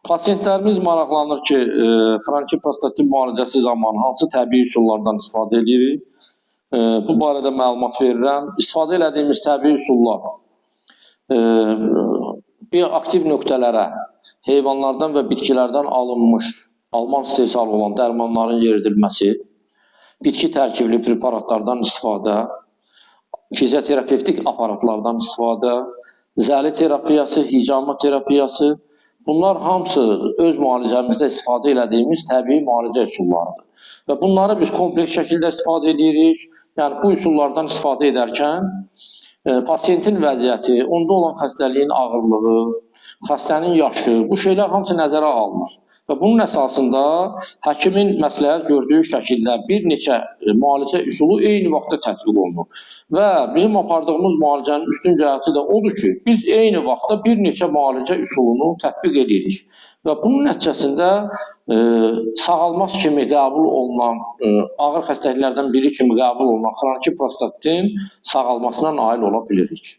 Pasientlərimiz maraqlanır ki, xroniki prostatit müalicəsi zamanı hansı təbii üsullardan istifadə edirik? Bu barədə məlumat verirəm. İstifadə etdiyimiz təbii üsullar bioaktiv nöqtələrə heyvanlardan və bitkilərdən alınmış Alman istehsalı olan dərmanların yeridilməsi, bitki tərkibli preparatlardan istifadə, fizioterapevtik aparatlardan istifadə, zəli terapiyası, hicama terapiyası, bunlar hamısı öz müalicəmizdə istifadə etdiyimiz təbii müalicə üsullarıdır. Və bunları biz kompleks şəkildə istifadə edirik. Yəni, bu üsullardan istifadə edərkən pasiyentin vəziyyəti, onda olan xəstəliyin ağırlığı, xəstənin yaşı, bu şeylər hamısı nəzərə alınır. Və bunun əsasında həkimin məsləhət gördüyü şəkildə bir neçə müalicə üsulu eyni vaxtda tətbiq olunur. Və bizim apardığımız müalicənin üstün cəhəti də odur ki, biz eyni vaxtda bir neçə müalicə üsulunu tətbiq edirik. Və bunun nəticəsində sağalmaz kimi qəbul olunan, ağır xəstəliklərdən biri kimi qəbul olunan xroniki prostatitin sağalmasına nail ola bilirik.